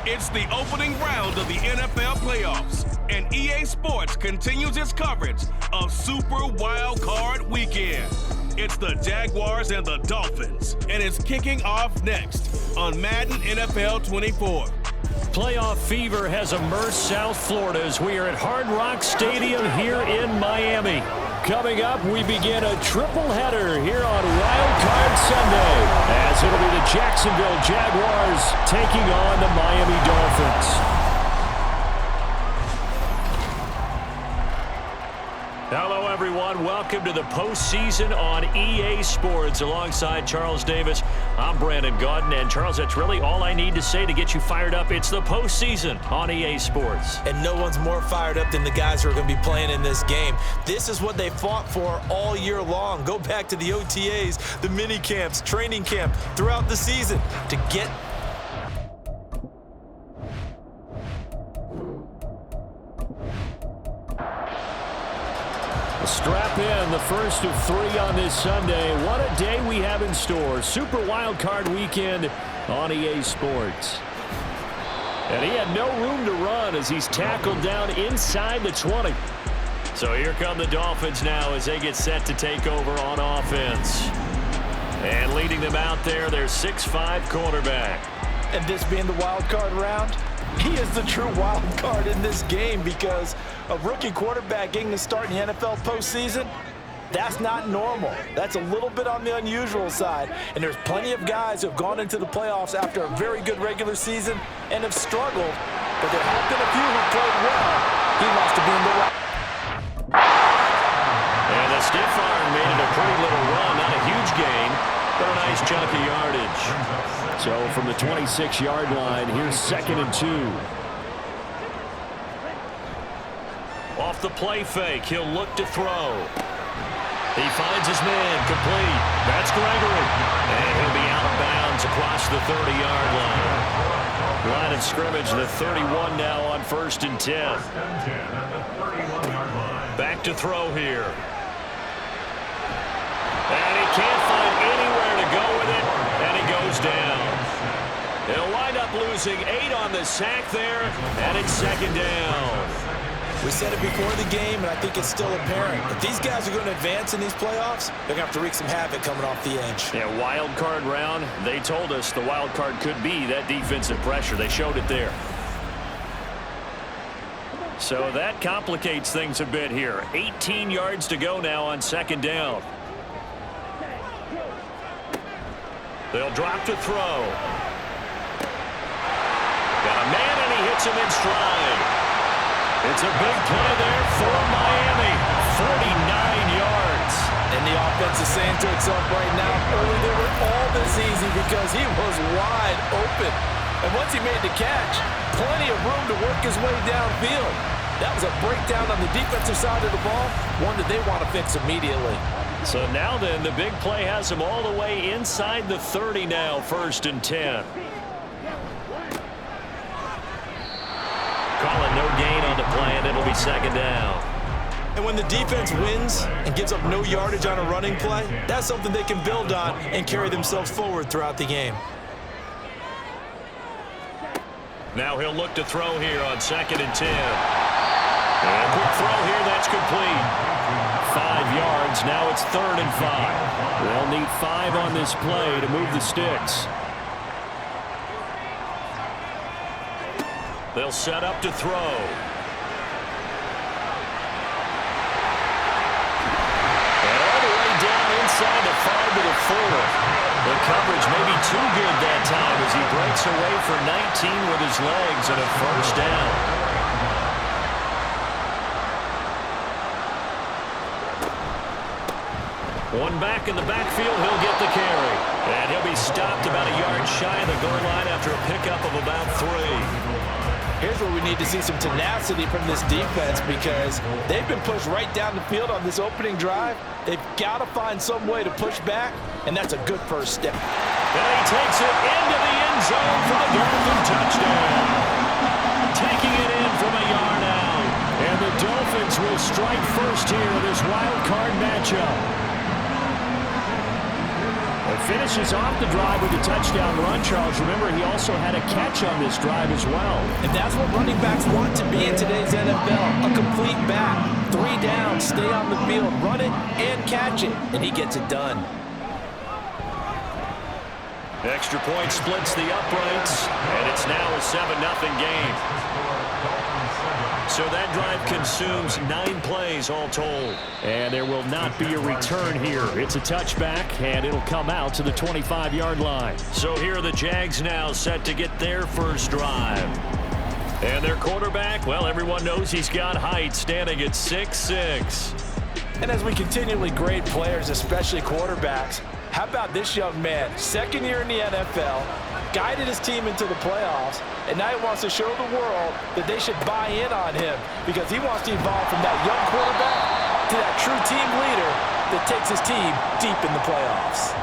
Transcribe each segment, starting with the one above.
It's the opening round of the NFL playoffs, and EA Sports continues its coverage of Super Wild Card Weekend. It's the Jaguars and the Dolphins, and it's kicking off next on Madden NFL 24. Playoff fever has immersed South Florida as we are at Hard Rock Stadium here in Miami. Coming up, we begin a triple header here on Wild Card Sunday, as it'll be the Jacksonville Jaguars taking on the Miami Dolphins. Hello, everyone. Welcome to the postseason on EA Sports. Alongside Charles Davis, I'm Brandon Gaudin. And, Charles, that's really all I need to say to get you fired up. It's the postseason on EA Sports. And no one's more fired up than the guys who are going to be playing in this game. This is what they fought for all year long. Go back to the OTAs, the mini camps, training camp throughout the season to get Strap in, the first of three on this Sunday. What a day we have in store. Super Wild Card Weekend on EA Sports. And he had no room to run as he's tackled down inside the 20. So here come the Dolphins now as they get set to take over on offense. And leading them out there, their 6'5" quarterback. And this being the wild card round, he is the true wild card in this game because a rookie quarterback getting to start in the NFL postseason, that's not normal. That's a little bit on the unusual side. And there's plenty of guys who have gone into the playoffs after a very good regular season and have struggled. But there have been a few who played well. He lost to being the right. And the stiff arm made it a pretty little run. Not a huge gain, but a nice chunk of yardage. So from the 26-yard line, here's 2nd and 2. Off the play fake, he'll look to throw. He finds his man, complete. That's Gregory. And he'll be out of bounds across the 30-yard line. Line of scrimmage, the 31 now on 1st and 10. Back to throw here. And he can't find anywhere to go with it, and he goes down. He'll wind up losing 8 on the sack there, and it's 2nd down. We said it before the game, and I think it's still apparent. If these guys are going to advance in these playoffs, they're going to have to wreak some havoc coming off the edge. Yeah, wild card round. They told us the wild card could be that defensive pressure. They showed it there. So that complicates things a bit here. 18 yards to go now on 2nd down. They'll drop to throw. Got a man, and he hits him in stride. It's a big play there for Miami. 49 yards. And the offense is saying to itself right now, early they were all this easy because he was wide open. And once he made the catch, plenty of room to work his way downfield. That was a breakdown on the defensive side of the ball, one that they want to fix immediately. So now then, the big play has him all the way inside the 30 now, 1st and 10. Calling no gain on the play, and it'll be 2nd down. And when the defense wins and gives up no yardage on a running play, that's something they can build on and carry themselves forward throughout the game. Now he'll look to throw here on 2nd and 10. And a quick throw here, that's complete. 5 yards, now it's 3rd and 5. They'll need 5 on this play to move the sticks. They'll set up to throw. And all the way down inside the 5 to the 4. The coverage may be too good that time as he breaks away for 19 with his legs and a 1st down. One back in the backfield, he'll get the carry. And he'll be stopped about a yard shy of the goal line after a pickup of about 3. Here's where we need to see some tenacity from this defense because they've been pushed right down the field on this opening drive. They've got to find some way to push back, and that's a good first step. And he takes it into the end zone for the Dolphin touchdown. Taking it in from a yard out. And the Dolphins will strike first here in this wild card matchup. A finishes off the drive with a touchdown run, Charles. Remember, he also had a catch on this drive as well. And that's what running backs want to be in today's NFL, a complete back. 3 down, stay on the field, run it and catch it, and he gets it done. Extra point splits the uprights, and it's now a 7-0 game. So that drive consumes 9 plays all told. And there will not be a return here. It's a touchback, and it'll come out to the 25-yard line. So here are the Jags now set to get their first drive. And their quarterback, well, everyone knows he's got height, standing at 6'6". And as we continually grade players, especially quarterbacks, how about this young man? 2nd year in the NFL, guided his team into the playoffs, and now he wants to show the world that they should buy in on him because he wants to evolve from that young quarterback to that true team leader that takes his team deep in the playoffs.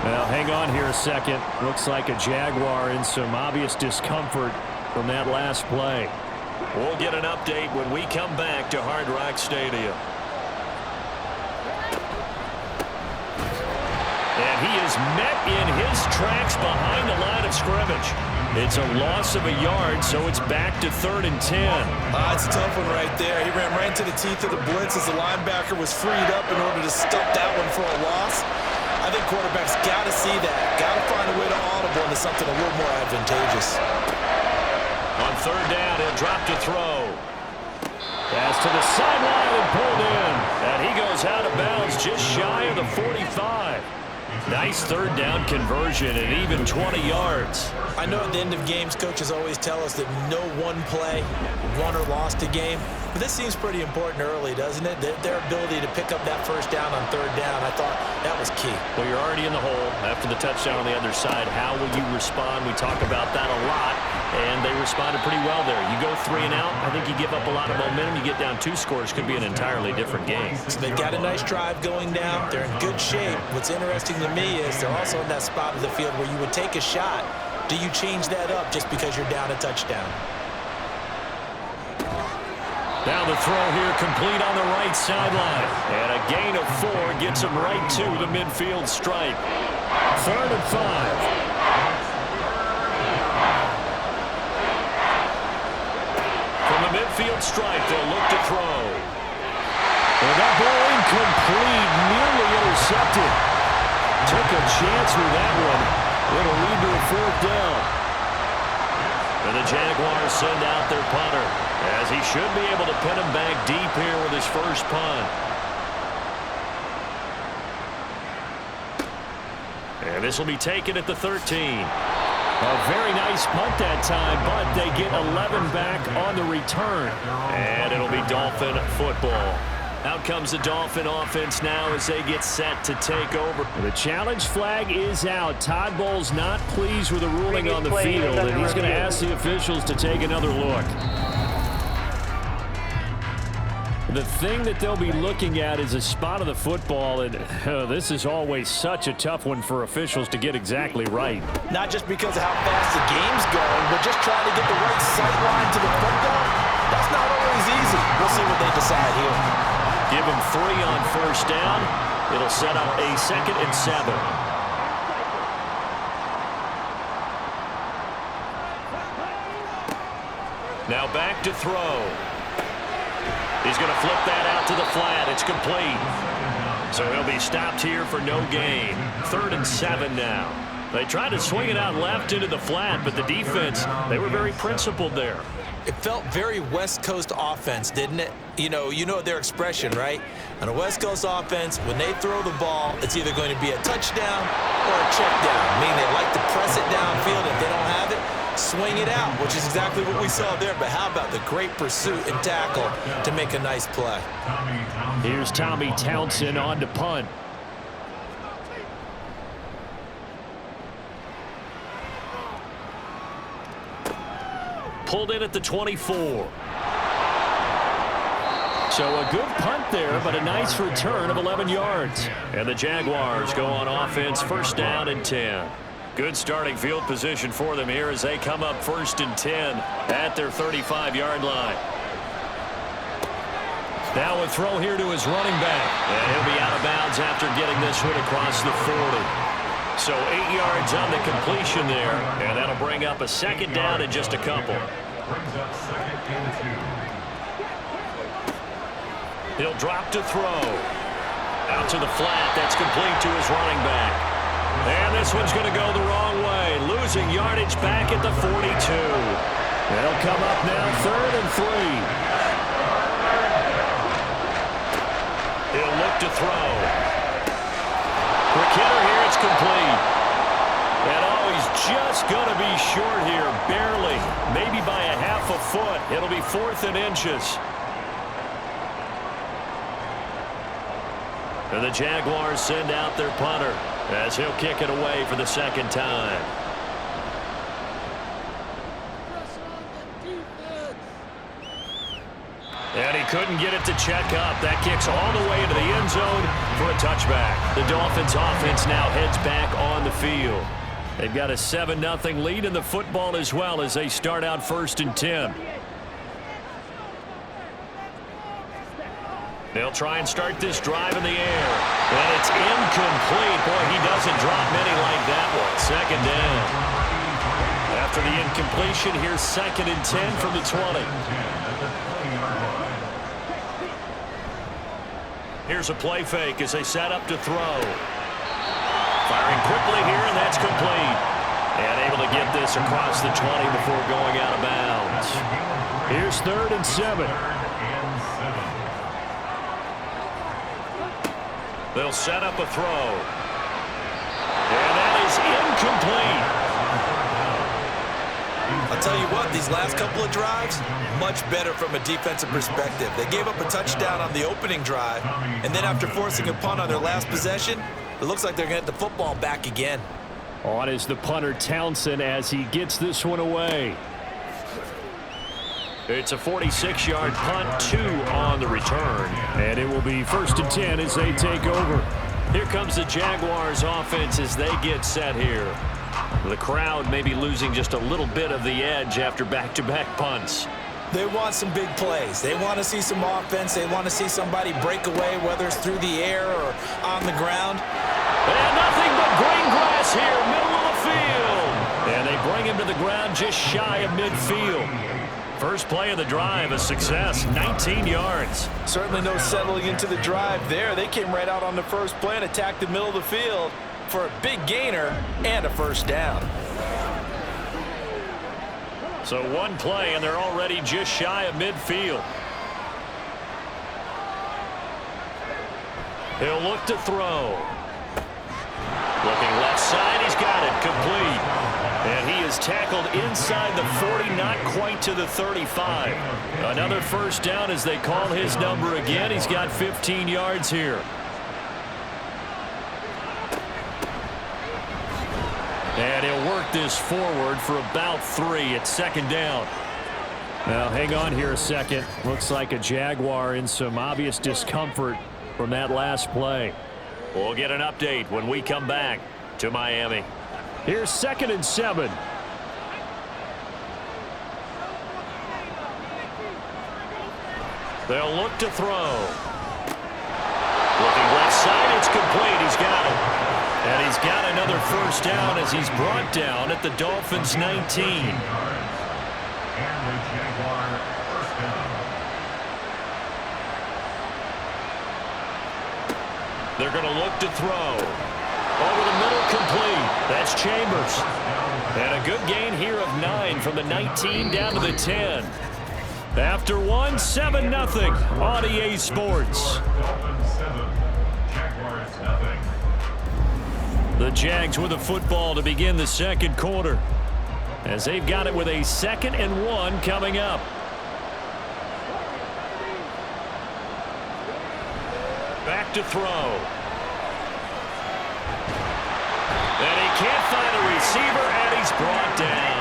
Well, hang on here a second. Looks like a Jaguar in some obvious discomfort from that last play. We'll get an update when we come back to Hard Rock Stadium. And he is met in his tracks behind the line of scrimmage. It's a loss of a yard, so it's back to 3rd and 10. It's a tough one right there. He ran right into the teeth of the blitz as the linebacker was freed up in order to stop that one for a loss. I think quarterbacks got to see that. Got to find a way to audible into something a little more advantageous. On 3rd down, he'll drop to throw. Pass to the sideline and pulled in. And he goes out of bounds just shy of the 45. Nice 3rd down conversion and even 20 yards. I know at the end of games, coaches always tell us that no one play won or lost a game. But this seems pretty important early, doesn't it? Their ability to pick up that 1st down on 3rd down, I thought that was key. Well, you're already in the hole after the touchdown on the other side. How will you respond? We talk about that a lot, and they responded pretty well there. You go 3 and out, I think you give up a lot of momentum. You get down 2 scores, could be an entirely different game. So they've got a nice drive going down. They're in good shape. What's interesting to me is they're also in that spot of the field where you would take a shot. Do you change that up just because you're down a touchdown? Now the throw here complete on the right sideline. And a gain of 4 gets him right to the midfield stripe. 3rd and 5. From the midfield stripe, they'll look to throw. And that ball incomplete, nearly intercepted. Took a chance with that one. It'll lead to a 4th down. And the Jaguars send out their punter, as he should be able to pin him back deep here with his first punt. And this will be taken at the 13. A very nice punt that time, but they get 11 back on the return. And it'll be Dolphin football. Out comes the Dolphin offense now as they get set to take over. The challenge flag is out. Todd Bowles not pleased with the ruling on the field, and he's going to ask the officials to take another look. The thing that they'll be looking at is a spot of the football, and this is always such a tough one for officials to get exactly right. Not just because of how fast the game's going, but just trying to get the right sight line to the football. That's not always easy. We'll see what they decide here. Give him 3 on 1st down. It'll set up a 2nd and 7. Now back to throw. He's going to flip that out to the flat. It's complete. So he'll be stopped here for no gain. 3rd and 7 now. They tried to swing it out left into the flat, but the defense, they were very principled there. It felt very West Coast offense, didn't it? You know their expression, right? On a West Coast offense, when they throw the ball, it's either going to be a touchdown or a check down. Meaning they like to press it downfield. If they don't have it, swing it out, which is exactly what we saw there. But how about the great pursuit and tackle to make a nice play? Here's Tommy Townsend on to punt. Pulled in at the 24. So a good punt there, but a nice return of 11 yards. And the Jaguars go on offense, 1st down and 10. Good starting field position for them here as they come up 1st and 10 at their 35-yard line. Now a throw here to his running back. And he'll be out of bounds after getting this one across the 40. So 8 yards on the completion there, and that'll bring up a second down in just a couple. He'll drop to throw. Out to the flat. That's complete to his running back. And this one's going to go the wrong way. Losing yardage back at the 42. They'll come up now 3rd and 3. He'll look to throw. Quick hitter here. It's complete. And oh, he's just going to be short here. Barely. Maybe by a half a foot. It'll be 4th and inches. And the Jaguars send out their punter as he'll kick it away for the second time. And he couldn't get it to check up. That kicks all the way into the end zone for a touchback. The Dolphins offense now heads back on the field. They've got a 7-0 lead in the football as well as they start out 1st and 10. They'll try and start this drive in the air. And it's incomplete. Boy, he doesn't drop many like that one. Second down. After the incompletion, here's 2nd and 10 from the 20. Here's a play fake as they set up to throw. Firing quickly here, and that's complete. And able to get this across the 20 before going out of bounds. Here's 3rd and 7. They'll set up a throw. And that is incomplete. I'll tell you what, these last couple of drives, much better from a defensive perspective. They gave up a touchdown on the opening drive, and then after forcing a punt on their last possession, it looks like they're going to get the football back again. On is the punter Townsend as he gets this one away. It's a 46-yard punt, 2 on the return. And it will be 1st and 10 as they take over. Here comes the Jaguars offense as they get set here. The crowd may be losing just a little bit of the edge after back-to-back punts. They want some big plays. They want to see some offense. They want to see somebody break away, whether it's through the air or on the ground. And nothing but green grass here, middle of the field. And they bring him to the ground just shy of midfield. First play of the drive, a success, 19 yards. Certainly no settling into the drive there. They came right out on the first play and attacked the middle of the field for a big gainer and a first down. So one play, and they're already just shy of midfield. He'll look to throw. Looking left side, he's got it, complete. And he is tackled inside the 40, not quite to the 35. Another first down as they call his number again. He's got 15 yards here. And he'll work this forward for about 3. It's 2nd down. Now, hang on here a second. Looks like a Jaguar in some obvious discomfort from that last play. We'll get an update when we come back to Miami. Here's 2nd and 7. They'll look to throw. Looking left side, it's complete. He's got it. And he's got another first down as he's brought down at the Dolphins' 19. They're going to look to throw. Over the middle, complete. That's Chambers. And a good gain here of 9 from the 19 down to the 10. After one, 7-0 on EA Sports. The Jags with the football to begin the second quarter, as they've got it with a 2nd and 1 coming up. Back to throw. And he can't find a receiver, and he's brought down.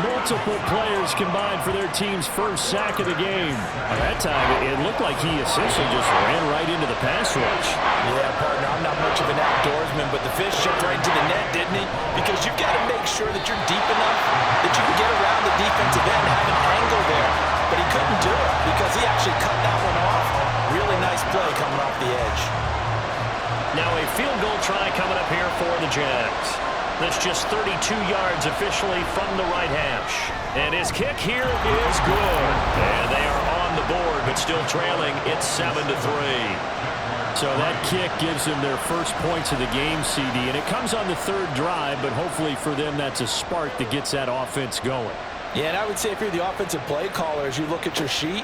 Multiple players combined for their team's first sack of the game. At that time, it looked like he essentially just ran right into the pass rush. Yeah, partner, I'm not much of an outdoorsman, but the fish jumped right into the net, didn't he? Because you've got to make sure that you're deep enough that you can get around the defensive end and have an angle there. But he couldn't do it because he actually cut that one off. Really nice play coming off the edge. Now a field goal try coming up here for the Jags. That's just 32 yards officially from the right hash. And his kick here is good. And they are on the board, but still trailing. It's 7-3. So that kick gives them their first points of the game, CD. And it comes on the third drive, but hopefully for them that's a spark that gets that offense going. Yeah, and I would say if you're the offensive play caller, as you look at your sheet,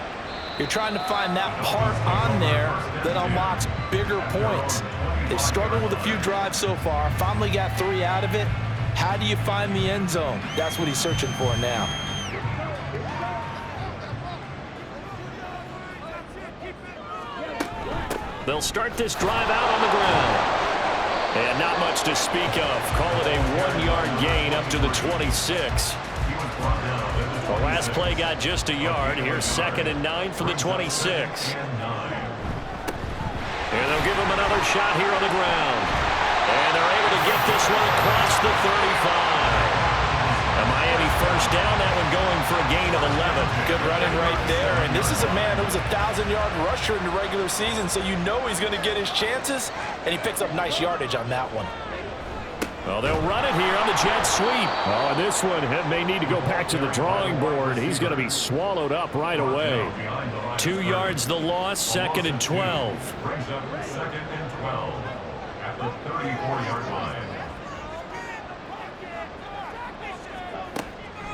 you're trying to find that part on there that unlocks bigger points. They've struggled with a few drives so far, finally got 3 out of it. How do you find the end zone? That's what he's searching for now. They'll start this drive out on the ground. And not much to speak of. Call it a 1-yard gain up to the 26. The last play got just a yard. Here's 2nd and 9 from the 26. And they'll give him another shot here on the ground. And they're able to get this one across the 35. A Miami first down, that one going for a gain of 11. Good running right there. And this is a man who was a 1,000-yard rusher in the regular season, so you know he's going to get his chances, and he picks up nice yardage on that one. Well, they'll run it here on the jet sweep. Oh, and this one may need to go back to the drawing board. He's going to be swallowed up right away. 2 yards the loss, 2nd and 12. Brings up 2nd and 12 at the 34-yard line.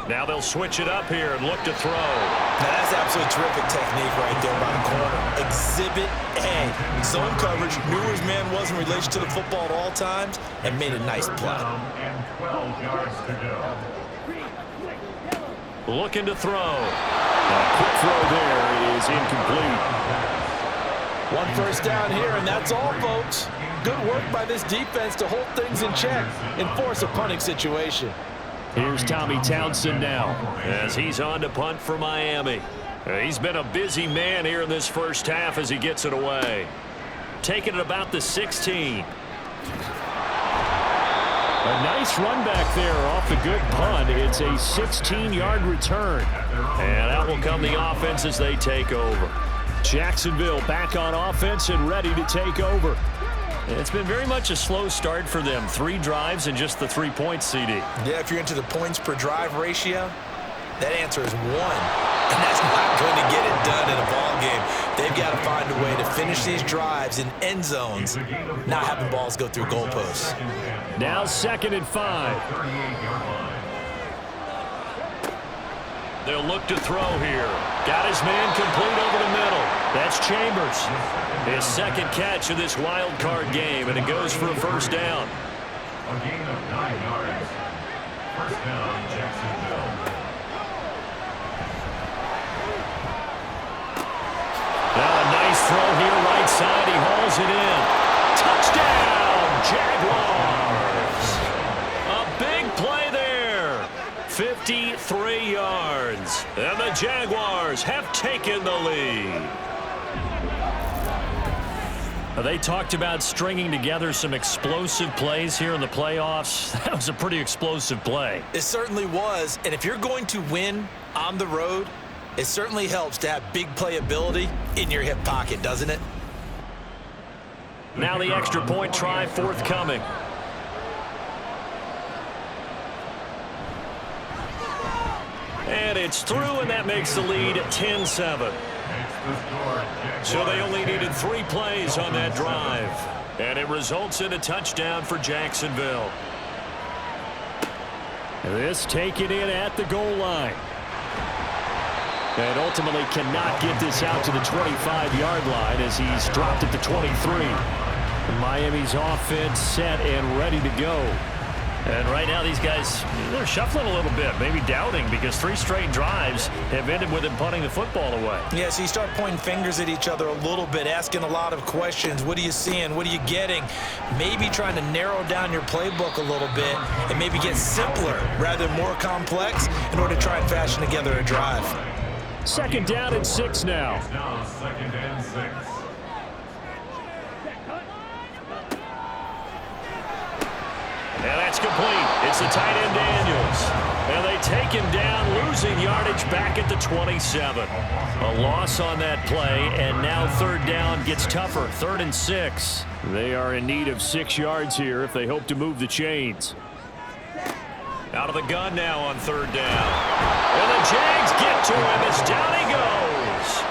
Now they'll switch it up here and look to throw. Now that's absolutely terrific technique right there by the corner. Exhibit A. Zone coverage, knew his man was in relation to the football at all times, and made a nice play. And 12 yards to go. Looking to throw. A quick throw there is incomplete. 1 first down here, and that's all, folks. Good work by this defense to hold things in check and force a punting situation. Here's Tommy Townsend now as he's on to punt for Miami. He's been a busy man here in this first half as he gets it away. Taking it about the 16. A nice run back there off the good punt. It's a 16-yard return. And out will come the offense as they take over. Jacksonville back on offense and ready to take over. It's been very much a slow start for them. 3 drives and just the 3 points, CD. Yeah, if you're into the points per drive ratio, that answer is 1. And that's not going to get it done in a ball game. They've got to find a way to finish these drives in end zones, not having balls go through goalposts. Now 2nd and 5. They'll look to throw here. Got his man complete over the middle. That's Chambers. His 2nd catch of this wild card game, and it goes for a first down. A gain of 9 yards. First down, Jacksonville. Now a nice throw here right side. He hauls it in. Touchdown, Jaguars. A big play there. 53 yards. And the Jaguars have taken the lead. They talked about stringing together some explosive plays here in the playoffs. That was a pretty explosive play. It certainly was. And if you're going to win on the road, it certainly helps to have big playability in your hip pocket, doesn't it? Now the extra point try forthcoming. And it's through, and that makes the lead 10-7. So they only needed 3 plays on that drive. And it results in a touchdown for Jacksonville. This taken in at the goal line. And ultimately cannot get this out to the 25-yard line as he's dropped at the 23. Miami's offense set and ready to go. And right now these guys, they're shuffling a little bit, maybe doubting, because 3 straight drives have ended with him punting the football away. Yeah, so you start pointing fingers at each other a little bit, asking a lot of questions. What are you seeing? What are you getting? Maybe trying to narrow down your playbook a little bit and maybe get simpler rather than more complex in order to try and fashion together a drive. 2nd down and 6 now. Now 2nd and 6. And that's complete. It's the tight end Daniels. And they take him down, losing yardage back at the 27. A loss on that play, and now third down gets tougher. 3rd and 6. They are in need of 6 yards here if they hope to move the chains. Out of the gun now on 3rd down. And the Jags get to him as down he goes.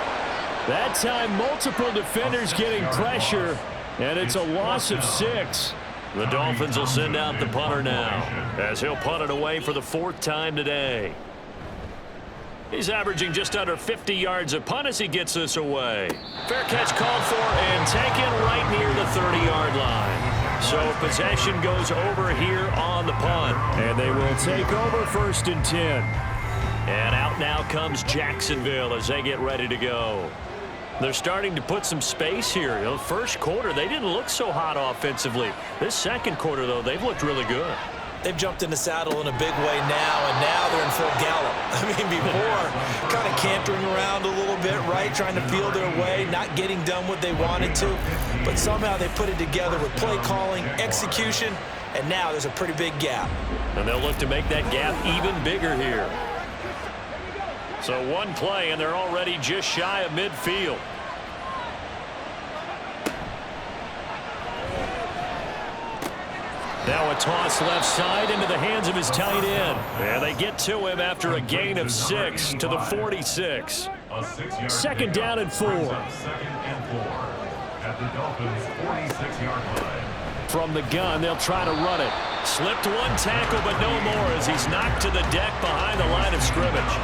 That time, multiple defenders getting pressure, and it's a loss of 6. The Dolphins will send out the punter now, as he'll punt it away for the 4th time today. He's averaging just under 50 yards a punt as he gets this away. Fair catch called for and taken right near the 30-yard line. So possession goes over here on the punt. And they will take over 1st and 10. And out now comes Jacksonville as they get ready to go. They're starting to put some space here. The first quarter, they didn't look so hot offensively. This second quarter, though, they've looked really good. They've jumped in the saddle in a big way now, and now they're in full gallop. I mean, before, kind of cantering around a little bit, right, trying to feel their way, not getting done what they wanted to. But somehow they put it together with play calling, execution, and now there's a pretty big gap. And they'll look to make that gap even bigger here. So one play, and they're already just shy of midfield. Now a toss left side into the hands of his tight end. And they get to him after a gain of 6 to the 46. 2nd down and 4. 2nd and 4 at the Dolphins' 46-yard line. From the gun, they'll try to run it. Slipped one tackle, but no more as he's knocked to the deck behind the line of scrimmage.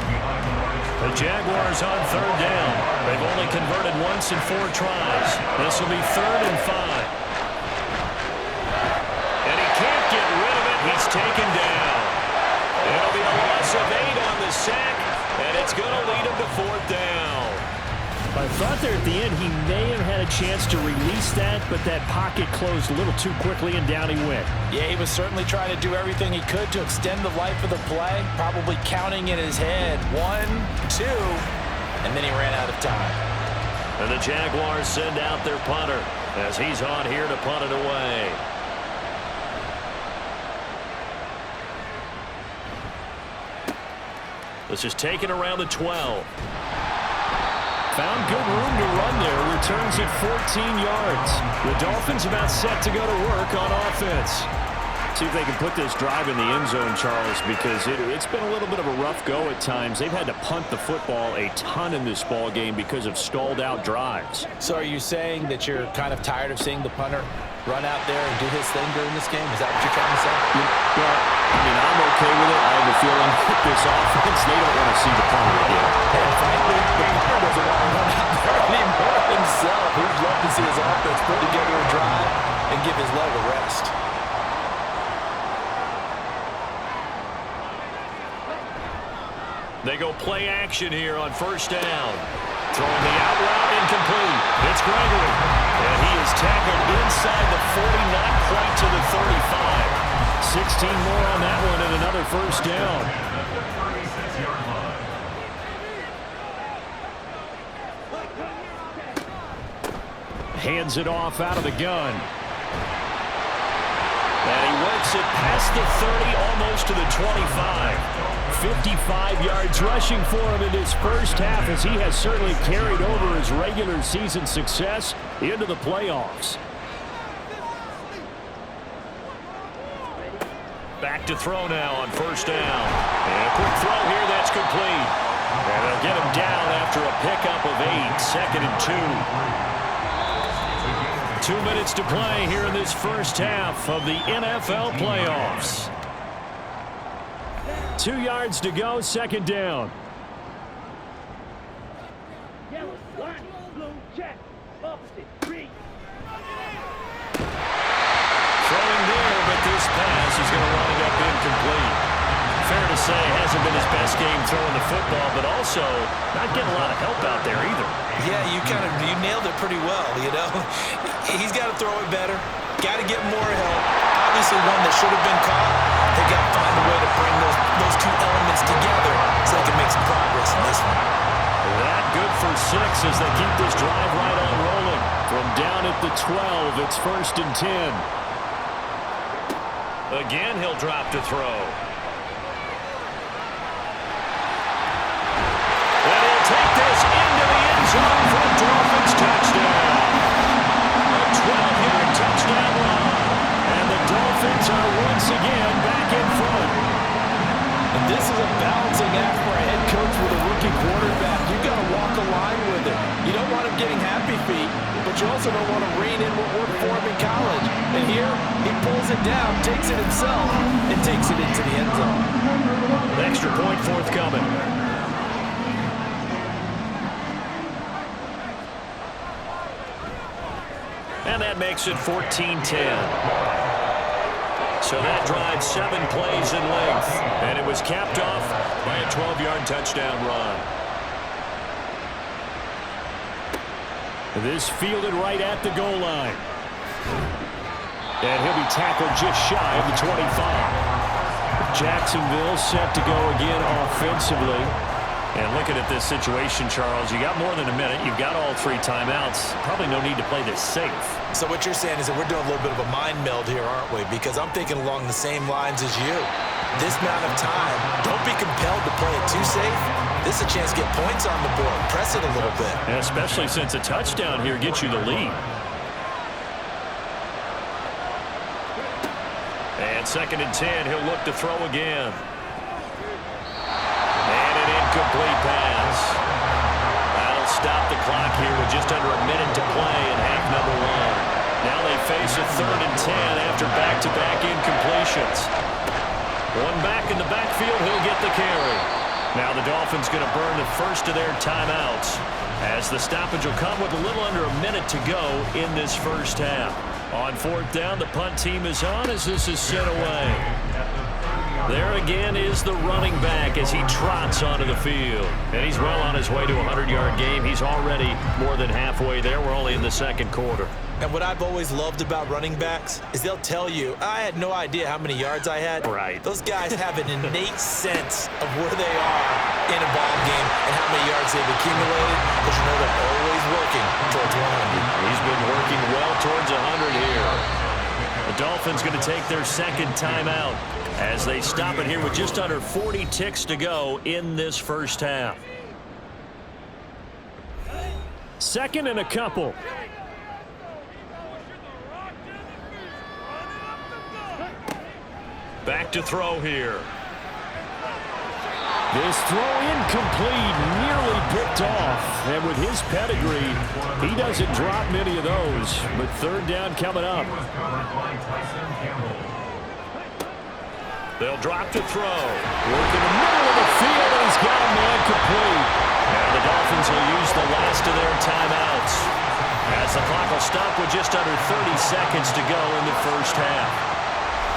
The Jaguars on 3rd down. They've only converted once in 4 tries. This will be 3rd and 5. And he can't get rid of it. He's taken down. It'll be a loss of 8 on the sack, and it's going to lead him to 4th down. I thought there at the end he may have had a chance to release that, but that pocket closed a little too quickly, and down he went. Yeah, he was certainly trying to do everything he could to extend the life of the play, probably counting in his head 1, 2, and then he ran out of time. And the Jaguars send out their punter as he's on here to punt it away. This is taken around the 12. Found good room to run there. Returns it 14 yards. The Dolphins about set to go to work on offense. See if they can put this drive in the end zone, Charles, because it's been a little bit of a rough go at times. They've had to punt the football a ton in this ball game because of stalled out drives. So are you saying that you're kind of tired of seeing the punter run out there and do his thing during this game? Is that what you're trying to say? Well, I mean, I'm okay with it. I have a feeling with this offense, they don't want to see the punter again. And frankly, the punter doesn't want to run out there anymore himself. He'd love to see his offense put together a drive and give his leg a rest. They go play action here on 1st down. Throwing the out route incomplete. It's Gregory. And he is tackled inside the 40, not quite to the 35. 16 more on that one and another 1st down. Hands it off out of the gun. And he works it past the 30, almost to the 25. 55 yards rushing for him in his first half as he has certainly carried over his regular season success into the playoffs. Back to throw now on 1st down. And a quick throw here, that's complete. And they'll get him down after a pickup of 8, 2nd and 2. 2 minutes to play here in this first half of the NFL playoffs. 2 yards to go, 2nd down. Throwing there, but this pass is going to wind up incomplete. Fair to say, hasn't been his best game throwing the football, but also not getting a lot of help out there either. Yeah, you nailed it pretty well, you know. He's got to throw it better. Got to get more help. Obviously one that should have been caught. They got to find a way to bring those 2 elements together so they can make some progress in this one. That good for 6 as they keep this drive right on rolling. From down at the 12, it's 1st and 10. Again, he'll drop to throw. once again back in front. And this is a balancing act for a head coach with a rookie quarterback. You've got to walk a line with it. You don't want him getting happy feet, but you also don't want to rein in what worked for him in college. And here, he pulls it down, takes it himself, and takes it into the end zone. An extra point forthcoming. And that makes it 14-10. So that drive 7 plays in length, and it was capped off by a 12-yard touchdown run. This fielded right at the goal line. And he'll be tackled just shy of the 25. Jacksonville set to go again offensively. And looking at this situation, Charles, you got more than a minute. You've got all 3 timeouts. Probably no need to play this safe. So what you're saying is that we're doing a little bit of a mind meld here, aren't we? Because I'm thinking along the same lines as you. This amount of time, don't be compelled to play it too safe. This is a chance to get points on the board. Press it a little bit. And especially since a touchdown here gets you the lead. And 2nd and 10, he'll look to throw again. And an incomplete pass. That'll stop the clock here with just under a minute to play in half number 1. Now they face a 3rd and 10 after back-to-back incompletions. One back in the backfield, he'll get the carry. Now the Dolphins going to burn the first of their timeouts as the stoppage will come with a little under a minute to go in this first half. On 4th down, the punt team is on as this is sent away. There again is the running back as he trots onto the field. And he's well on his way to a 100-yard game. He's already more than halfway there. We're only in the 2nd quarter. And what I've always loved about running backs is they'll tell you, I had no idea how many yards I had. Right. Those guys have an innate sense of where they are in a ball game and how many yards they've accumulated, because you know they're always working towards 100. He's been working well towards 100 here. The Dolphins going to take their 2nd timeout as they stop it here with just under 40 ticks to go in this first half. 2nd and a couple. Back to throw here. This throw incomplete, nearly picked off. And with his pedigree, he doesn't drop many of those. But 3rd down coming up. They'll drop to throw. Work in the middle of the field, and he's got a man complete. And the Dolphins will use the last of their timeouts as the clock will stop with just under 30 seconds to go in the first half.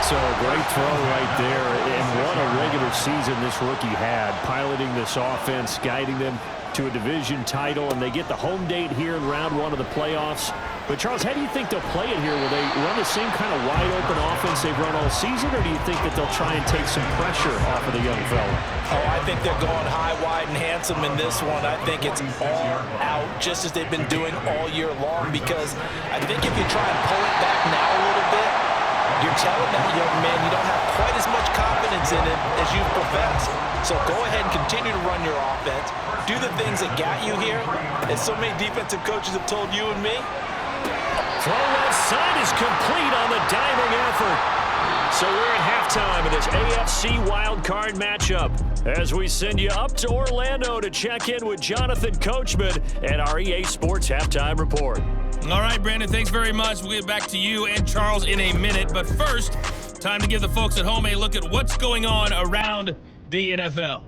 So a great throw right there, and what a regular season this rookie had, piloting this offense, guiding them to a division title, and they get the home date here in round 1 of the playoffs. But, Charles, how do you think they'll play it here? Will they run the same kind of wide-open offense they've run all season, or do you think that they'll try and take some pressure off of the young fella? Oh, I think they're going high, wide, and handsome in this one. I think it's all out, just as they've been doing all year long, because I think if you try and pull it back now a little bit, you're telling that young man you don't have quite as much confidence in him as you profess. So go ahead and continue to run your offense. Do the things that got you here, as so many defensive coaches have told you and me. Throw left side is complete on the diving effort. So we're at halftime of this AFC wildcard matchup as we send you up to Orlando to check in with Jonathan Coachman and our EA Sports Halftime Report. All right, Brandon, thanks very much. We'll get back to you and Charles in a minute. But first, time to give the folks at home a look at what's going on around the NFL.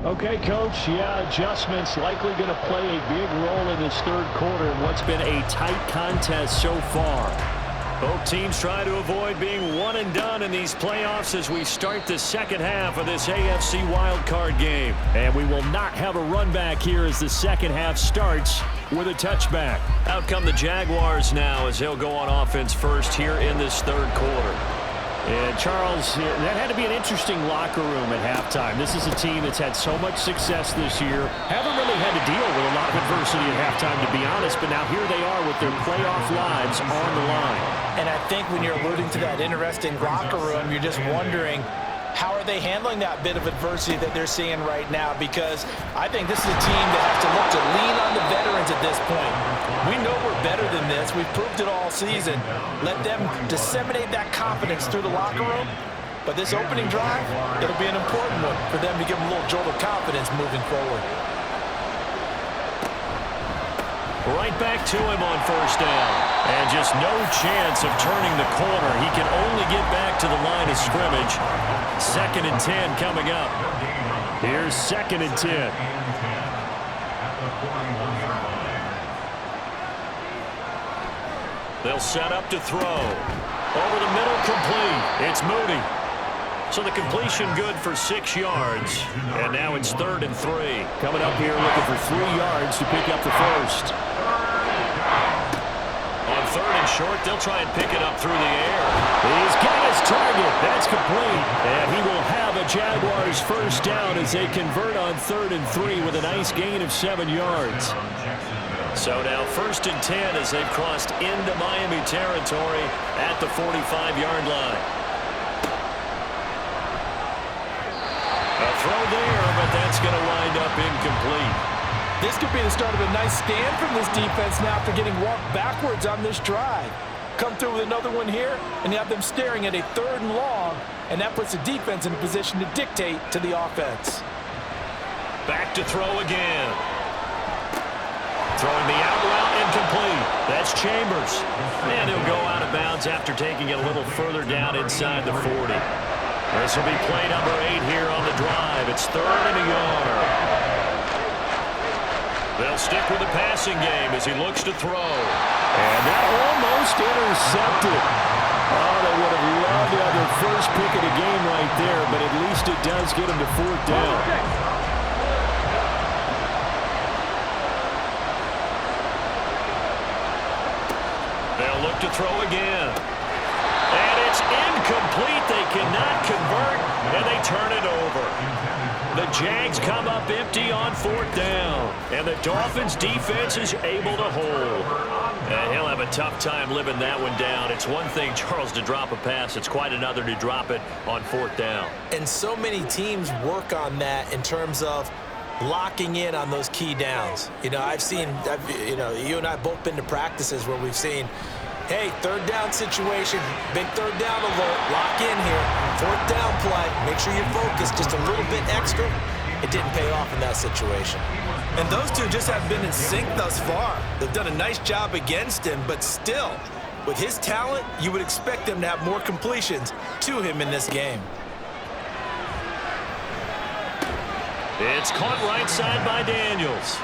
Okay, Coach, adjustments likely going to play a big role in this 3rd quarter in what's been a tight contest so far. Both teams try to avoid being one and done in these playoffs as we start the 2nd half of this AFC wildcard game. And we will not have a run back here as the 2nd half starts with a touchback. Out come the Jaguars now as they'll go on offense first here in this 3rd quarter. And Charles, that had to be an interesting locker room at halftime. This is a team that's had so much success this year. Haven't really had to deal with a lot of adversity at halftime, to be honest, but now here they are with their playoff lives on the line. And I think when you're alluding to that interesting locker room, you're just wondering, how are they handling that bit of adversity that they're seeing right now? Because I think this is a team that has to look to lean on the veterans at this point. We know we're better than this. We've proved it all season. Let them disseminate that confidence through the locker room. But this opening drive, it'll be an important one for them to give them a little jolt of confidence moving forward. Right back to him on first down. And just no chance of turning the corner. He can only get back to the line of scrimmage. 2nd and 10 coming up. Here's 2nd and 10. They'll set up to throw. Over the middle, complete. It's Moody. So the completion good for 6 yards. And now it's 3rd and 3. Coming up here looking for 3 yards to pick up the first. On 3rd and short, they'll try and pick it up through the air. He's got his target. That's complete. And he will have a Jaguars first down as they convert on 3rd and 3 with a nice gain of 7 yards. So now 1st and 10 as they've crossed into Miami territory at the 45-yard line. A throw there, but that's going to wind up incomplete. This could be the start of a nice stand from this defense now after getting walked backwards on this drive. Come through with another one here, and you have them staring at a 3rd and long, and that puts the defense in a position to dictate to the offense. Back to throw again. Throwing the out route incomplete. That's Chambers. And he'll go out of bounds after taking it a little further down inside the 40. This will be play number 8 here on the drive. It's 3rd and a yard. They'll stick with the passing game as he looks to throw. And that almost intercepted. Oh, they would have loved to have their first pick of the game right there, but at least it does get them to 4th down. They'll look to throw again. And it's incomplete. They cannot convert, and they turn it over. The Jags come up empty on 4th down, and the Dolphins' defense is able to hold. And he'll have a tough time living that one down. It's one thing, Charles, to drop a pass. It's quite another to drop it on 4th down. And so many teams work on that in terms of locking in on those key downs. You know, you and I both been to practices where we've seen, hey, 3rd down situation, big 3rd down alert, lock in here, 4th down play, make sure you're focused just a little bit extra. It didn't pay off in that situation. And those two just haven't been in sync thus far. They've done a nice job against him, but still, with his talent, you would expect them to have more completions to him in this game. It's caught right side by Daniels.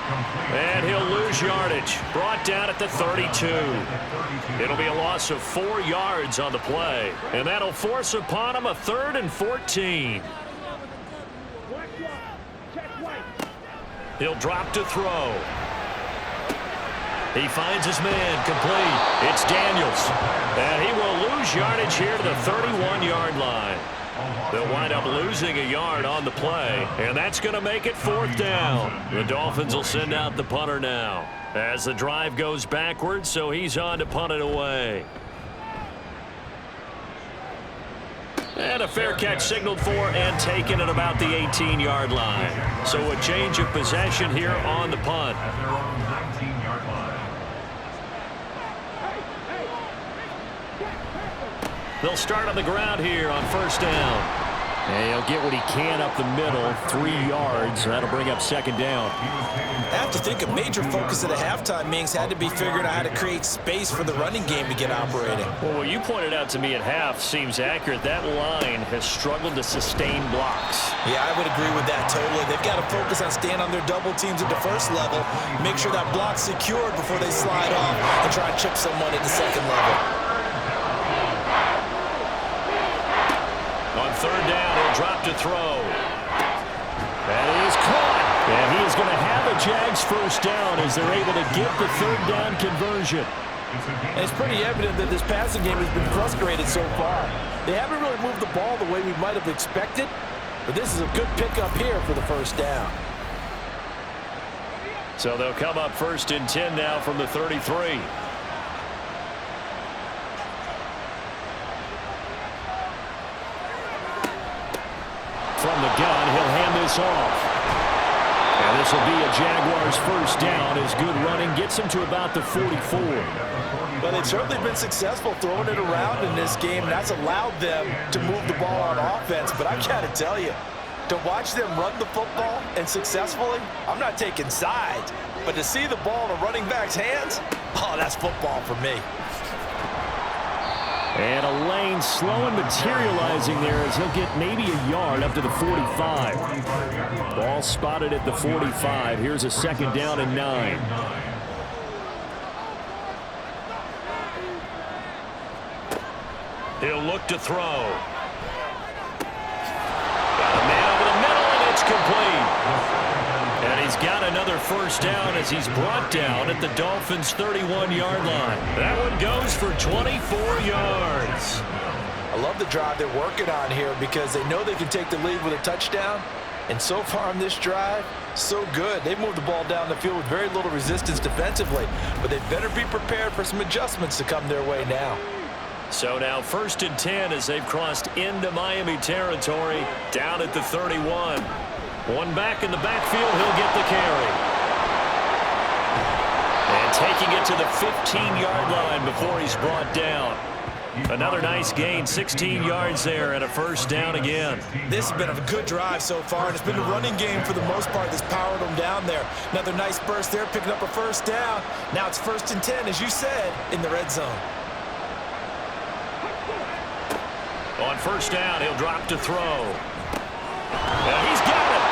And he'll lose yardage. Brought down at the 32. It'll be a loss of 4 yards on the play. And that'll force upon him a 3rd and 14. He'll drop to throw. He finds his man complete. It's Daniels. And he will lose yardage here to the 31-yard line. They'll wind up losing a yard on the play, and that's going to make it 4th down. The Dolphins will send out the punter now as the drive goes backwards, so he's on to punt it away. And a fair catch signaled for and taken at about the 18-yard line. So a change of possession here on the punt. They'll start on the ground here on 1st down. And he'll get what he can up the middle, 3 yards. That'll bring up 2nd down. I have to think a major focus of the halftime meetings had to be figuring out how to create space for the running game to get operating. Well, what you pointed out to me at half seems accurate. That line has struggled to sustain blocks. Yeah, I would agree with that totally. They've got to focus on staying on their double teams at the first level, make sure that block's secured before they slide off and try and chip someone at the 2nd level. On 3rd down, he'll drop to throw. That is caught. And he is going to have a Jags first down as they're able to get the 3rd down conversion. And it's pretty evident that this passing game has been frustrated so far. They haven't really moved the ball the way we might have expected, but this is a good pickup here for the first down. So they'll come up 1st and 10 now from the 33. From the gun, he'll hand this off. And this will be a Jaguars first down as good running gets him to about the 44. But they've certainly been successful throwing it around in this game, and that's allowed them to move the ball on offense. But I got to tell you, to watch them run the football and successfully, I'm not taking sides, but to see the ball in a running back's hands, oh, that's football for me. And a lane slow and materializing there as he'll get maybe a yard up to the 45. Ball spotted at the 45. Here's a 2nd down and 9. He'll look to throw. Got a man over the middle, and it's complete. And he's got another first down as he's brought down at the Dolphins' 31-yard line. That one goes for 24 yards. I love the drive they're working on here because they know they can take the lead with a touchdown. And so far on this drive, so good. They've moved the ball down the field with very little resistance defensively, but they better be prepared for some adjustments to come their way now. So now 1st and 10 as they've crossed into Miami territory down at the 31. One back in the backfield, he'll get the carry. And taking it to the 15-yard line before he's brought down. Another nice gain, 16 yards there and a first down again. This has been a good drive so far, and it's been a running game for the most part that's powered them down there. Another nice burst there, picking up a first down. Now it's 1st and 10, as you said, in the red zone. On first down, he'll drop to throw. And he's got it.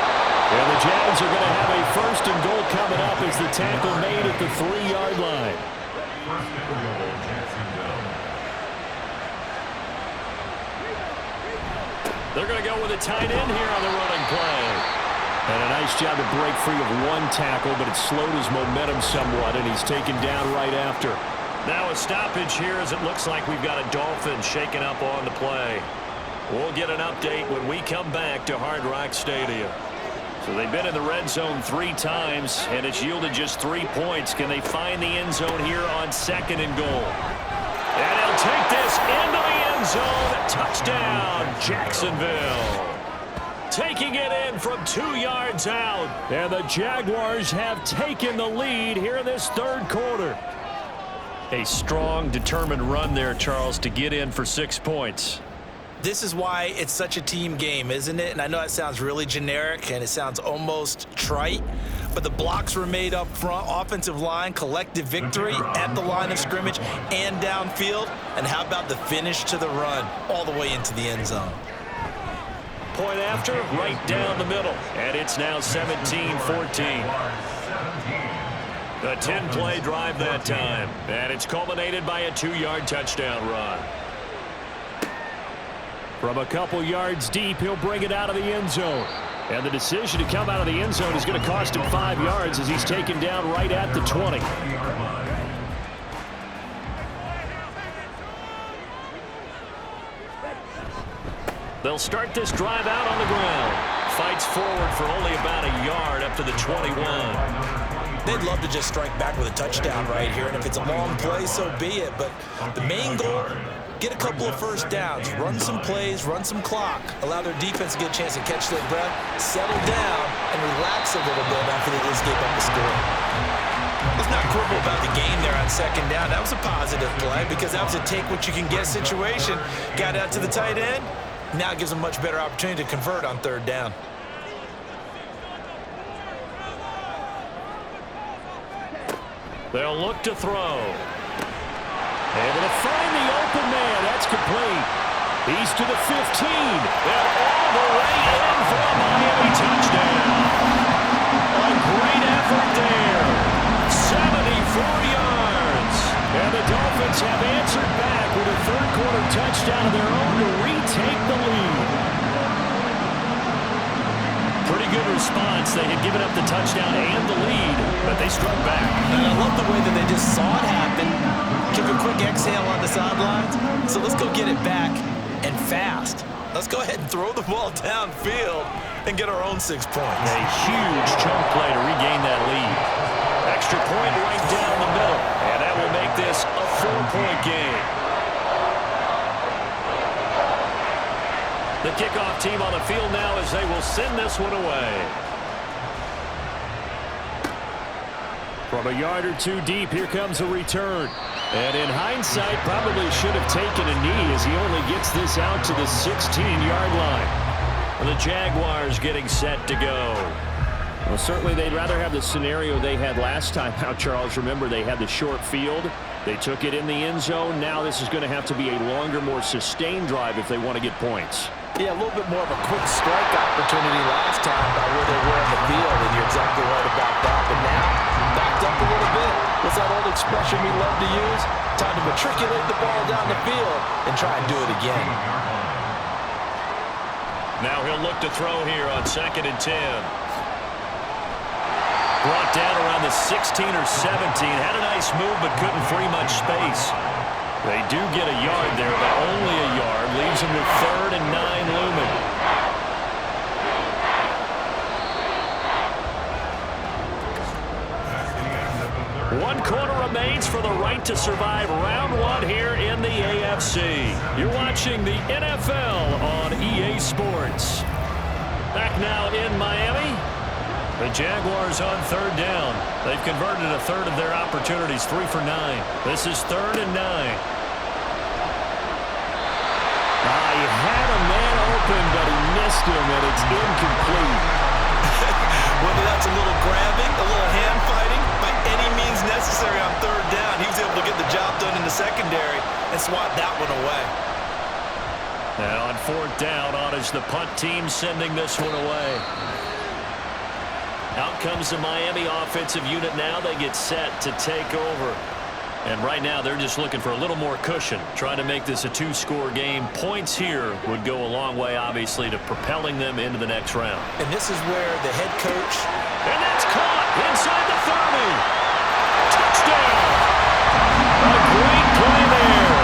And the Jags are going to have a 1st and goal coming up as the tackle made at the 3-yard line. They're going to go with a tight end here on the running play. And a nice job to break free of one tackle, but it slowed his momentum somewhat, and he's taken down right after. Now a stoppage here as it looks like we've got a Dolphin shaking up on the play. We'll get an update when we come back to Hard Rock Stadium. So they've been in the red zone 3 times, and it's yielded just 3 points. Can they find the end zone here on 2nd and goal? And he'll take this into the end zone. Touchdown, Jacksonville. Taking it in from 2 yards out. And the Jaguars have taken the lead here in this 3rd quarter. A strong, determined run there, Charles, to get in for 6 points. This is why it's such a team game, isn't it? And I know that sounds really generic and it sounds almost trite, but the blocks were made up front, offensive line, collective victory at the line of scrimmage and downfield. And how about the finish to the run all the way into the end zone? Point after, right down the middle. And it's now 17-14. A 10-play drive that time. And it's culminated by a 2-yard touchdown run. From a couple yards deep, he'll bring it out of the end zone. And the decision to come out of the end zone is going to cost him 5 yards as he's taken down right at the 20. They'll start this drive out on the ground. Fights forward for only about a yard up to the 21. They'd love to just strike back with a touchdown right here, and if it's a long play, so be it. But the main goal, get a couple of first downs, run some plays, run some clock, allow their defense to get a chance to catch their breath, settle down, and relax a little bit after they just gave up the score. Let's not quibble about the game there on 2nd down. That was a positive play because that was a take-what-you-can-get situation. Got out to the tight end. Now it gives them a much better opportunity to convert on 3rd down. They'll look to throw. Able to find the open man. That's complete. He's to the 15. And all the way in for a Miami touchdown. A great effort there. 74 yards. And the Dolphins have answered back with a 3rd quarter touchdown of their own to retake the lead. Pretty good response. They had given up the touchdown and the lead, but they struck back. And I love the way that they just saw it happen. Took a quick exhale on the sidelines. So let's go get it back. and fast. Let's go ahead and throw the ball downfield and get our own 6 points. A huge chunk play to regain that lead. Extra point right down the middle, and that will make this a 4-point game. The kickoff team on the field now as they will send this one away. From a yard or two deep, here comes a return. And in hindsight, probably should have taken a knee as he only gets this out to the 16-yard line. And the Jaguars getting set to go. Well, certainly they'd rather have the scenario they had last time out, Charles. Remember, they had the short field. They took it in the end zone. Now this is going to have to be a longer, more sustained drive if they want to get points. Yeah, a little bit more of a quick strike opportunity last time by where they were on the field, and you're exactly right about that. But now, backed up a little bit. What's that old expression we love to use? Time to matriculate the ball down the field and try and do it again. Now he'll look to throw here on 2nd and 10. Brought down around the 16 or 17. Had a nice move, but couldn't free much space. They do get a yard there, but only a yard. Leaves them with 3rd and 9 looming. One quarter remains for the right to survive round 1 here in the AFC. You're watching the NFL on EA Sports. Back now in Miami. The Jaguars on 3rd down. They've converted a third of their opportunities, 3 for 9. This is 3rd and 9. He had a man open, but he missed him, and it's incomplete. Whether that's a little grabbing, a little hand fighting, by any means necessary on 3rd down, he was able to get the job done in the secondary and swat that one away. And on 4th down, on is the punt team sending this one away. Out comes the Miami offensive unit now. They get set to take over. And right now, they're just looking for a little more cushion, trying to make this a 2-score game. Points here would go a long way, obviously, to propelling them into the next round. And this is where the head coach... And that's caught inside the 30. Touchdown! A great play there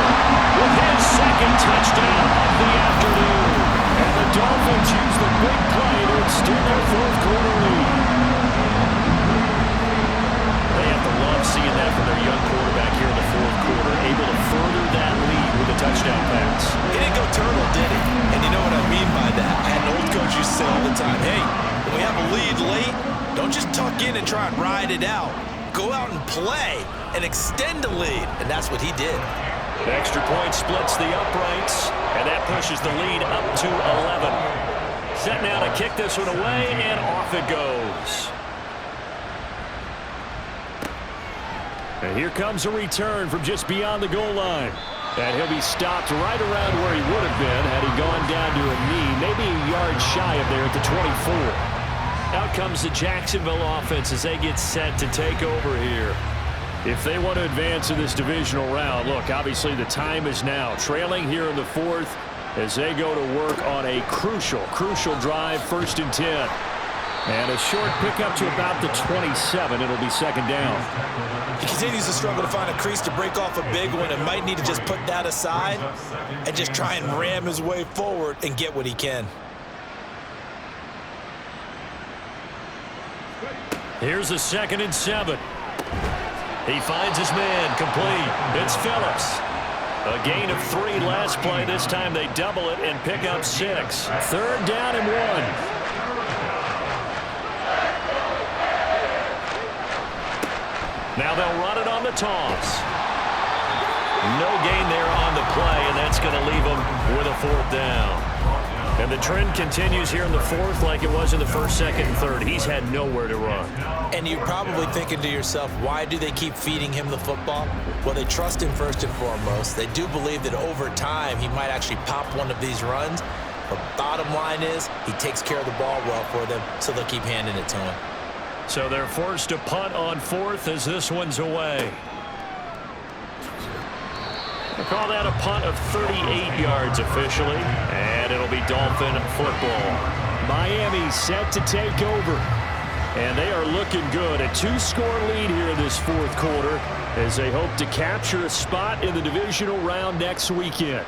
with his 2nd touchdown of the afternoon. And the Dolphins use the big play to extend their 4th quarter lead. They have to love seeing that from their young quarterback here in the 4th quarter, able to further that lead with a touchdown pass. He didn't go turtle, did he? And you know what I mean by that. I had an old coach used to say all the time, hey, when we have a lead late, don't just tuck in and try and ride it out. Go out and play and extend the lead. And that's what he did. The extra point splits the uprights, and that pushes the lead up to 11. Set now to kick this one away, and off it goes. And here comes a return from just beyond the goal line. And he'll be stopped right around where he would have been had he gone down to a knee, maybe a yard shy of there at the 24. Out comes the Jacksonville offense as they get set to take over here. If they want to advance in this divisional round, look, obviously the time is now. Trailing here in the 4th as they go to work on a crucial drive, 1st and 10. And a short pickup to about the 27. It'll be 2nd down. He continues to struggle to find a crease to break off a big one and might need to just put that aside and just try and ram his way forward and get what he can. Here's a 2nd and 7. He finds his man complete. It's Phillips. A gain of 3 last play. This time they double it and pick up 6. 3rd down and 1. Now they'll run it on the toss. No gain there on the play, and that's going to leave them with a 4th down. And the trend continues here in the 4th like it was in the 1st, 2nd, and 3rd. He's had nowhere to run. And you're probably thinking to yourself, why do they keep feeding him the football? Well, they trust him first and foremost. They do believe that over time he might actually pop one of these runs. But bottom line is he takes care of the ball well for them, so they'll keep handing it to him. So they're forced to punt on 4th as this one's away. We'll call that a punt of 38 yards officially, and it'll be Dolphin football. Miami set to take over, and they are looking good. A 2-score lead here in this 4th quarter as they hope to capture a spot in the divisional round next weekend.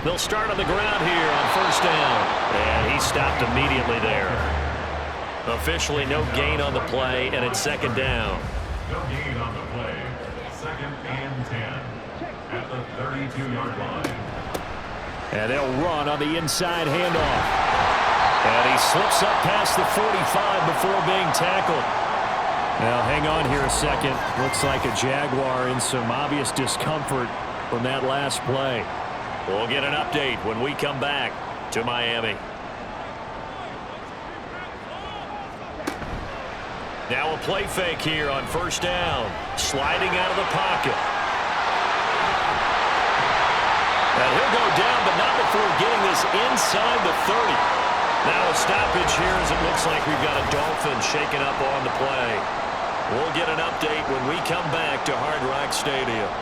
They'll start on the ground here on first down. And he stopped immediately there. Officially no gain on the play, and it's second down. No gain on the play. 2nd and 10 at the 32-yard line. And they'll run on the inside handoff. And he slips up past the 45 before being tackled. Now, hang on here a second. Looks like a Jaguar in some obvious discomfort from that last play. We'll get an update when we come back to Miami. Now a play fake here on first down. Sliding out of the pocket. And he'll go down, but not before getting this inside the 30. Now a stoppage here as it looks like we've got a Dolphin shaking up on the play. We'll get an update when we come back to Hard Rock Stadium.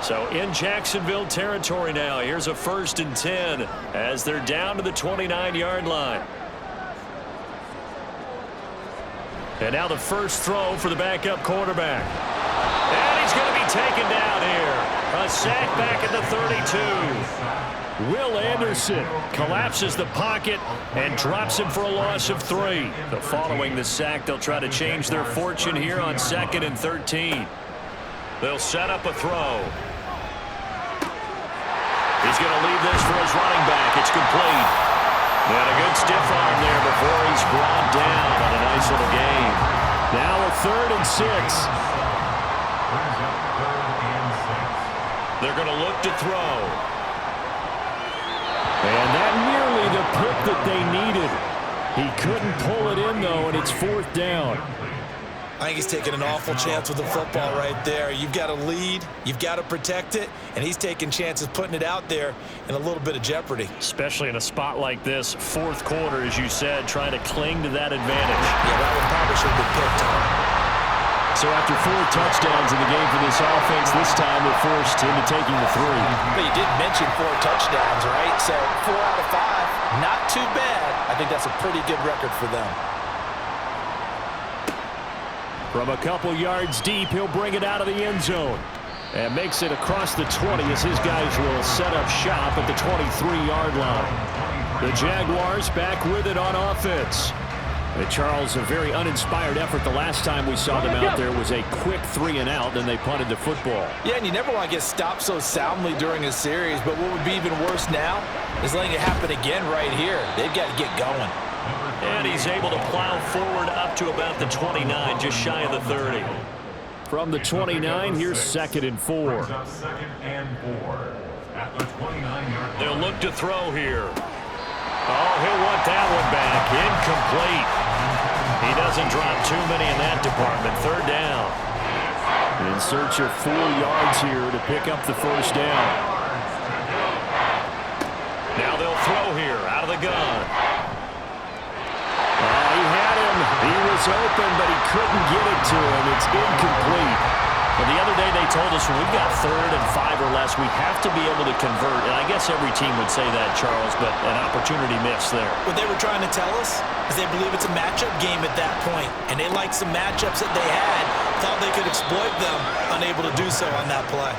So in Jacksonville territory now, here's a 1st and 10 as they're down to the 29-yard line. And now the first throw for the backup quarterback. And he's going to be taken down here. A sack back at the 32. Will Anderson collapses the pocket and drops him for a loss of 3. But following the sack, they'll try to change their fortune here on 2nd and 13. They'll set up a throw. He's going to leave this for his running back. It's complete. And a good stiff arm there before he's brought down on a nice little gain. Now a 3rd and 6. They're going to look to throw. And that nearly the pick that they needed. He couldn't pull it in, though, and it's 4th down. I think he's taking an awful chance with the football right there. You've got to lead, you've got to protect it, and he's taking chances putting it out there in a little bit of jeopardy. Especially in a spot like this, 4th quarter, as you said, trying to cling to that advantage. Yeah, that one probably should have been picked on. So after 4 touchdowns in the game for this offense, this time they're forced into taking the 3. But you did mention 4 touchdowns, right? So 4 out of 5, not too bad. I think that's a pretty good record for them. From a couple yards deep, he'll bring it out of the end zone. And makes it across the 20 as his guys will set up shop at the 23-yard line. The Jaguars back with it on offense. And Charles, a very uninspired effort. The last time we saw them out there was a quick 3-and-out, then they punted the football. Yeah, and you never want to get stopped so soundly during a series, but what would be even worse now is letting it happen again right here. They've got to get going. And he's able to plow forward up to about the 29, just shy of the 30. From the 29, here's 2nd and 4. 2nd and 4 at the 29-yard line. They'll look to throw here. Oh, he'll want that one back. Incomplete. He doesn't drop too many in that department. 3rd down. In search of 4 yards here to pick up the first down. Now they'll throw here out of the gun. He had him. He was open, but he couldn't get it to him. It's incomplete. Well, the other day they told us when we've got 3rd and 5 or less, we have to be able to convert. And I guess every team would say that, Charles, but an opportunity missed there. What they were trying to tell us is they believe it's a matchup game at that point, and they liked some matchups that they had, thought they could exploit them, unable to do so on that play.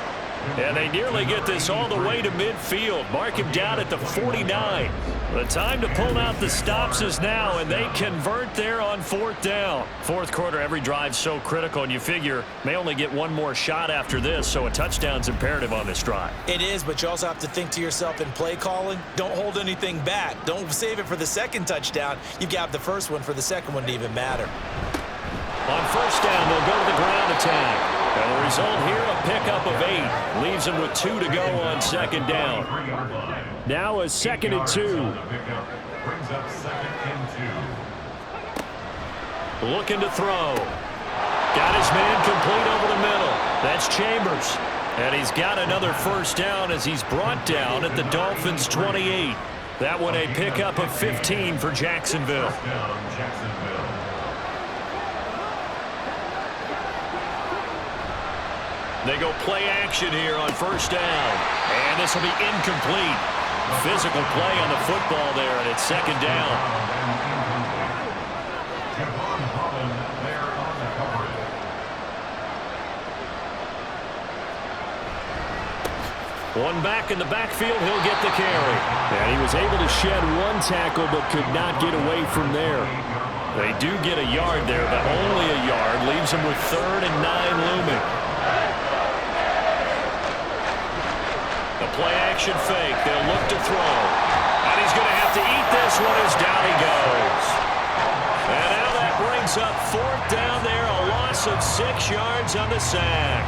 And they nearly get this all the way to midfield. Mark him down at the 49. The time to pull out the stops is now, and they convert there on 4th down. 4th quarter, every drive's so critical, and you figure may only get one more shot after this, so a touchdown's imperative on this drive. It is, but you also have to think to yourself in play calling, don't hold anything back. Don't save it for the 2nd touchdown. You've got the first one for the 2nd one to even matter. On 1st down, they'll go to the ground attack. And the result here, a pickup of 8. Leaves them with 2 to go on 2nd down. Now a 2nd and 2. Brings up 2nd and 2. Looking to throw. Got his man complete over the middle. That's Chambers. And he's got another first down as he's brought down at the Dolphins' 28. That one a pickup of 15 for Jacksonville. They go play action here on 1st down. And this will be incomplete. Physical play on the football there, and it's 2nd down. One back in the backfield, he'll get the carry. And he was able to shed one tackle but could not get away from there. They do get a yard there, but only a yard. Leaves him with 3rd and 9 looming. The play-action fake. They'll look to throw. And he's going to have to eat this one as down he goes. And now that brings up 4th down there, a loss of 6 yards on the sack.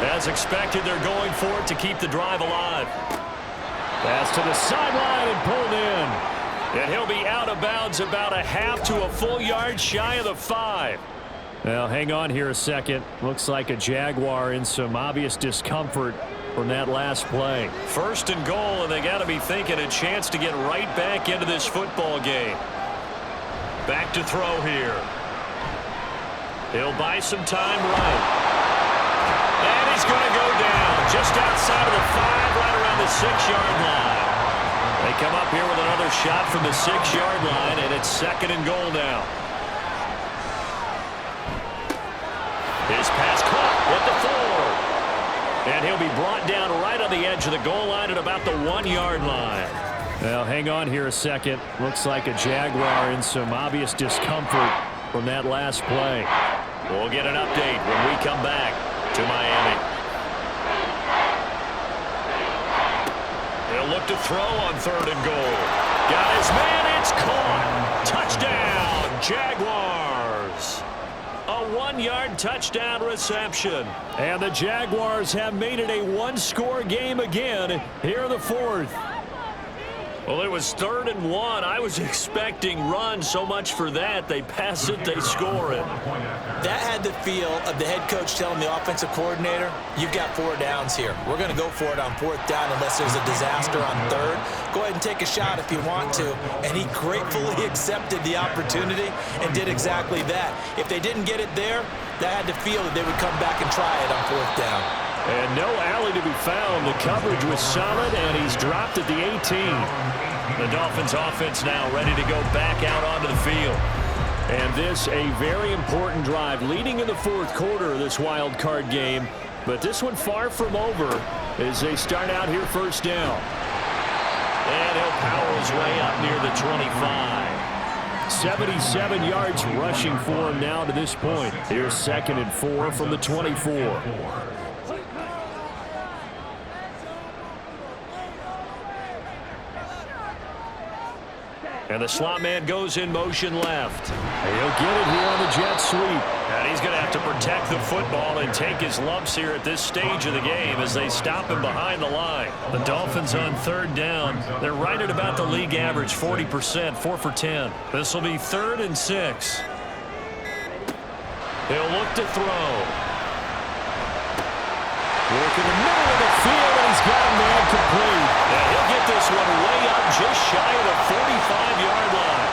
As expected, they're going for it to keep the drive alive. Pass to the sideline and pulled in. And he'll be out of bounds about a half to a full yard shy of the 5. Well, hang on here a second. Looks like a Jaguar in some obvious discomfort from that last play. 1st and goal, and they got to be thinking a chance to get right back into this football game. Back to throw here. He'll buy some time right. And he's going to go down just outside of the 5, right around the 6-yard line. They come up here with another shot from the 6-yard line, and it's 2nd and goal now. His pass caught with the 4. And he'll be brought down right on the edge of the goal line at about the 1-yard line. Well, hang on here a second. Looks like a Jaguar in some obvious discomfort from that last play. We'll get an update when we come back to Miami. They'll look to throw on 3rd and goal. Got his man, it's caught. Touchdown, Jaguars. A 1-yard touchdown reception. And the Jaguars have made it a 1-score game again here in the 4th. Well, it was 3rd and 1. I was expecting run, so much for that. They pass it, they score it. That had the feel of the head coach telling the offensive coordinator, you've got 4 downs here. We're going to go for it on 4th down unless there's a disaster on 3rd. Go ahead and take a shot if you want to. And he gratefully accepted the opportunity and did exactly that. If they didn't get it there, that had the feel that they would come back and try it on 4th down. And no alley to be found. The coverage was solid, and he's dropped at the 18. The Dolphins offense now ready to go back out onto the field. And this a very important drive leading in the 4th quarter of this wild card game. But this one far from over as they start out here 1st down. And he'll power his way up near the 25. 77 yards rushing for him now to this point. Here's 2nd and 4 from the 24. And the slot man goes in motion left. He'll get it here on the jet sweep. And he's going to have to protect the football and take his lumps here at this stage of the game as they stop him behind the line. The Dolphins on 3rd down. They're right at about the league average, 40%, 4 for 10. This will be 3rd and 6. He'll look to throw. Work in the middle of the field, and he's got a man complete. And he'll get this one way up just shy of the 45-yard line.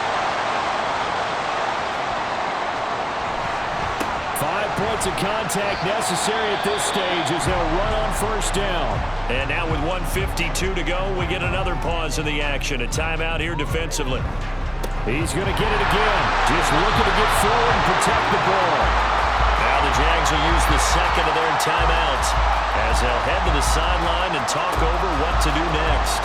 5 points of contact necessary at this stage as they'll run on 1st down. And now with 1:52 to go, we get another pause in the action. A timeout here defensively. He's going to get it again. Just looking to get forward and protect the ball. Now the Jags will use the 2nd of their timeouts as they'll head to the sideline and talk over what to do next.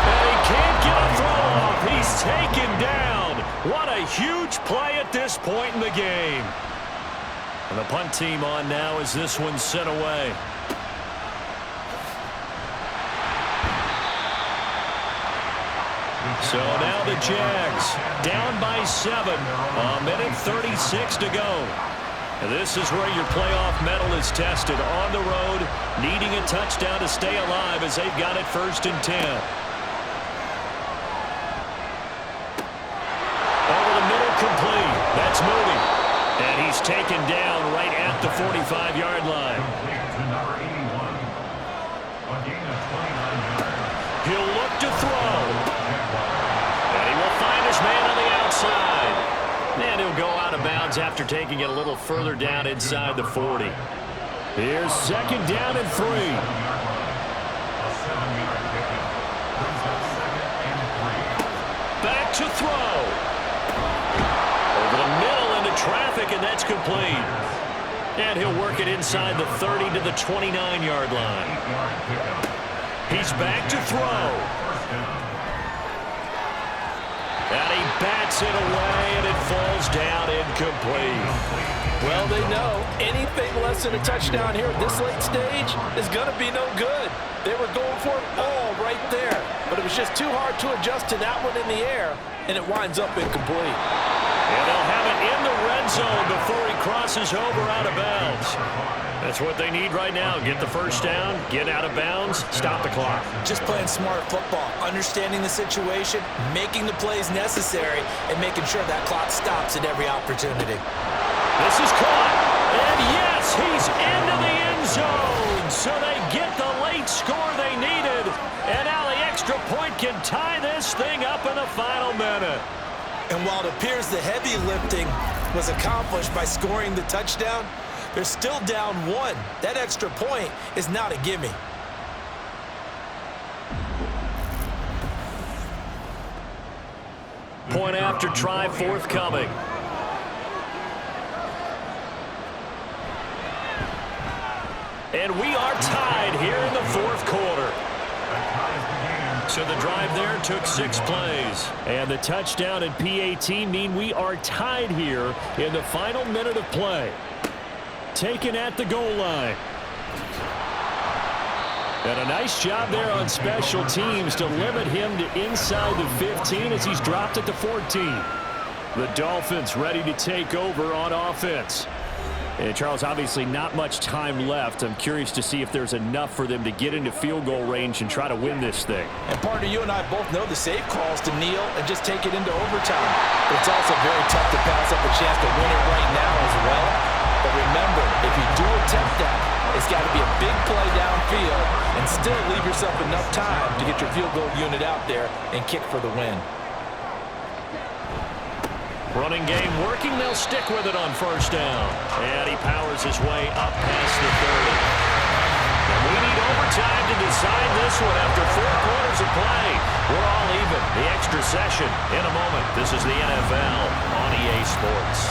And he can't get a throw off. He's taken down. What a huge play at this point in the game. And the punt team on now as this one's sent away. So now the Jags down by 7. A minute 36 to go. And this is where your playoff mettle is tested. On the road, needing a touchdown to stay alive as they've got it 1st and 10. Over the middle, complete. That's Moody. And he's taken down right at the 45-yard line. He'll look to throw. And he will find his man on the outside. And he'll go out of bounds after taking it a little further down inside the 40. Here's 2nd down and 3. Back to throw. traffic, and that's complete. And he'll work it inside the 30 to the 29-yard line. He's back to throw. And he bats it away, and it falls down incomplete. Well, they know anything less than a touchdown here at this late stage is going to be no good. They were going for it all right there, but it was just too hard to adjust to that one in the air, and it winds up incomplete. And they'll have it in the red zone before he crosses over out of bounds. That's what they need right now. Get the first down, get out of bounds, stop the clock. Just playing smart football, understanding the situation, making the plays necessary, and making sure that clock stops at every opportunity. This is caught, and yes, he's into the end zone. So they get the late score they needed, and now the extra point can tie this thing up in the final minute. And while it appears the heavy lifting was accomplished by scoring the touchdown, they're still down one. That extra point is not a gimme. Point after try forthcoming. And we are tied here in the fourth quarter. So the drive there took 6 plays. And the touchdown and PAT mean we are tied here in the final minute of play. Taken at the goal line. And a nice job there on special teams to limit him to inside the 15 as he's dropped at the 14. The Dolphins ready to take over on offense. And Charles, obviously not much time left. I'm curious to see if there's enough for them to get into field goal range and try to win this thing. And partner, you and I both know the safe calls to kneel and just take it into overtime. But it's also very tough to pass up a chance to win it right now as well. But remember, if you do attempt that, it's got to be a big play downfield and still leave yourself enough time to get your field goal unit out there and kick for the win. Running game working. They'll stick with it on first down. And he powers his way up past the 30. And we need overtime to decide this one after 4 quarters of play. We're all even. The extra session in a moment. This is the NFL on EA Sports.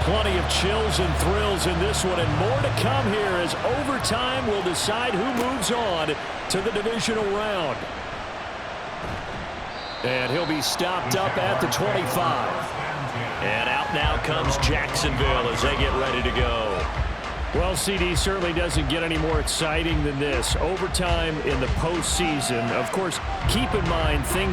Plenty of chills and thrills in this one, and more to come here as overtime will decide who moves on to the divisional round. And he'll be stopped up at the 25. And out now comes Jacksonville as they get ready to go. Well, CD, certainly doesn't get any more exciting than this. Overtime in the postseason. Of course, keep in mind things